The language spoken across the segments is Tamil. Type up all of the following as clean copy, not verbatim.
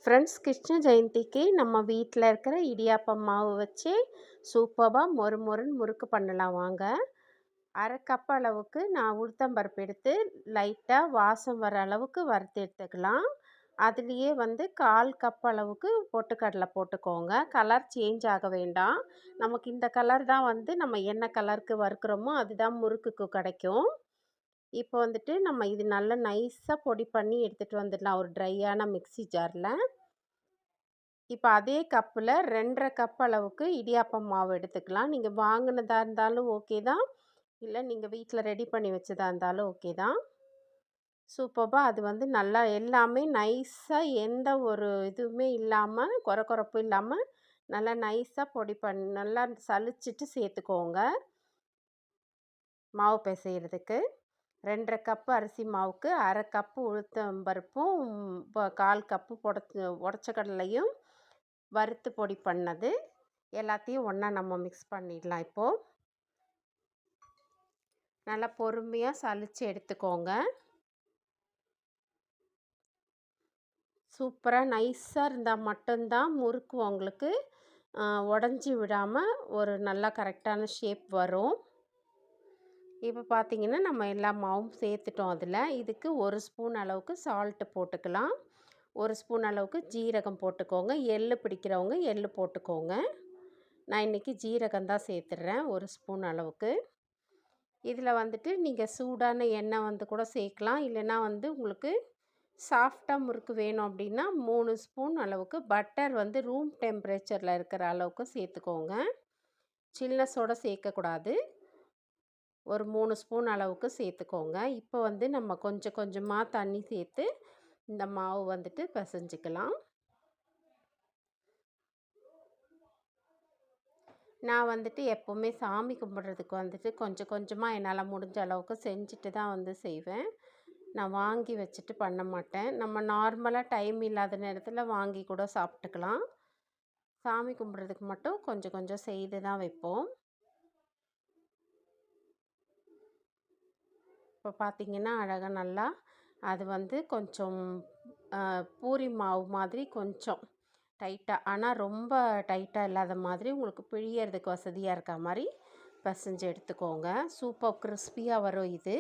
ஃப்ரெண்ட்ஸ், கிருஷ்ண ஜெயந்திக்கு நம்ம வீட்டில் இருக்கிற இடியாப்பம் மாவு வச்சு சூப்பராக மொறு மொறுன்னு முறுக்கு பண்ணலாம் வாங்க. அரை கப் அளவுக்கு நான் உளுத்தம்பருப்பு எடுத்து லைட்டாக வாசம் வர அளவுக்கு வறுத்து எடுத்துக்கலாம். அதுலேயே கால் கப் அளவுக்கு பொட்டுக்கடலை போட்டுக்கோங்க. கலர் சேஞ்ச் ஆக வேண்டாம். நமக்கு இந்த கலர் தான் நம்ம என்ன கலருக்கு வறுக்கிறோமோ அதுதான் முறுக்குக்கு கிடைக்கும். இப்போ நம்ம இது நல்லா நைஸாக பொடி பண்ணி எடுத்துகிட்டு வந்துடலாம் ஒரு ட்ரையான மிக்ஸி ஜாரில். இப்போ அதே கப்பில் 2½ கப் அளவுக்கு இடியாப்பம் மாவு எடுத்துக்கலாம். நீங்கள் வாங்கினதா இருந்தாலும் ஓகே தான், இல்லை நீங்கள் வீட்டில் ரெடி பண்ணி வச்சதா இருந்தாலும் ஓகே தான். சூப்பராக அது நல்லா எல்லாமே நைஸாக எந்த ஒரு இதுவுமே இல்லாமல் கொரப்பு இல்லாமல் நல்லா நைஸாக பொடி பண்ணி நல்லா சலிச்சிட்டு சேர்த்துக்கோங்க. மாவு பிசைகிறதுக்கு 2½ கப்பு அரிசி மாவுக்கு அரை கப்பு உளுத்தம்பருப்பும் 1/4 கப்பு உடச்ச கடலையும் வறுத்து பொடி பண்ணது எல்லாத்தையும் ஒன்றா நம்ம மிக்ஸ் பண்ணிடலாம். இப்போது நல்லா பொறுமையாக சலிச்சு எடுத்துக்கோங்க. சூப்பராக நைஸாக இருந்தால் மட்டும்தான் முறுக்கு உங்களுக்கு உடஞ்சி விடாமல் ஒரு நல்லா கரெக்டான ஷேப் வரும். இப்போ பார்த்திங்கன்னா நம்ம எல்லா மாவும் சேர்த்துட்டோம். இதுக்கு 1 ஸ்பூன் அளவுக்கு சால்ட்டு போட்டுக்கலாம். 1 ஸ்பூன் அளவுக்கு ஜீரகம் போட்டுக்கோங்க. எள்ளு பிடிக்கிறவங்க எள்ளு போட்டுக்கோங்க. நான் இன்றைக்கி ஜீரகம் தான் சேர்த்துட்றேன் 1 ஸ்பூன் அளவுக்கு. இதில் நீங்கள் சூடான எண்ணெய் கூட சேர்க்கலாம். இல்லைன்னா உங்களுக்கு சாஃப்டாக முறுக்கு வேணும் அப்படின்னா 3 ஸ்பூன் அளவுக்கு பட்டர் ரூம் டெம்பரேச்சரில் இருக்கிற அளவுக்கு சேர்த்துக்கோங்க. சில்னஸோடு சேர்க்கக்கூடாது. ஒரு 3 ஸ்பூன் அளவுக்கு சேர்த்துக்கோங்க. இப்போ நம்ம கொஞ்சம் கொஞ்சமாக தண்ணி சேர்த்து இந்த மாவு பிசைஞ்சிக்கலாம். நான் எப்போவுமே சாமி கும்பிட்றதுக்கு கொஞ்சம் கொஞ்சமாக என்னால் முடிஞ்ச அளவுக்கு செஞ்சுட்டு தான் செய்வேன். நான் வாங்கி வச்சுட்டு பண்ண மாட்டேன். நம்ம நார்மலாக டைம் இல்லாத நேரத்தில் வாங்கி கூட சாப்பிட்டுக்கலாம். சாமி கும்பிட்றதுக்கு மட்டும் கொஞ்சம் கொஞ்சம் செய்து தான் வைப்போம். இப்போ பார்த்திங்கன்னா அழகாக நல்லா அது கொஞ்சம் பூரி மாவு மாதிரி கொஞ்சம் டைட்டாக, ஆனால் ரொம்ப டைட்டாக இல்லாத மாதிரி உங்களுக்கு பிழியறதுக்கு வசதியாக இருக்க மாதிரி பிசைஞ்சு எடுத்துக்கோங்க. சூப்பர் கிறிஸ்பியாக வரும் இது.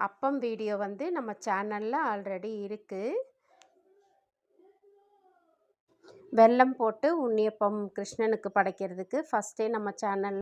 அப்பம் வீடியோ நம்ம சேனலில் ஆல்ரெடி இருக்குது. வெல்லம் போட்டு உண்ணியப்பம் கிருஷ்ணனுக்கு படைக்கிறதுக்கு ஃபஸ்ட்டே நம்ம சேனல்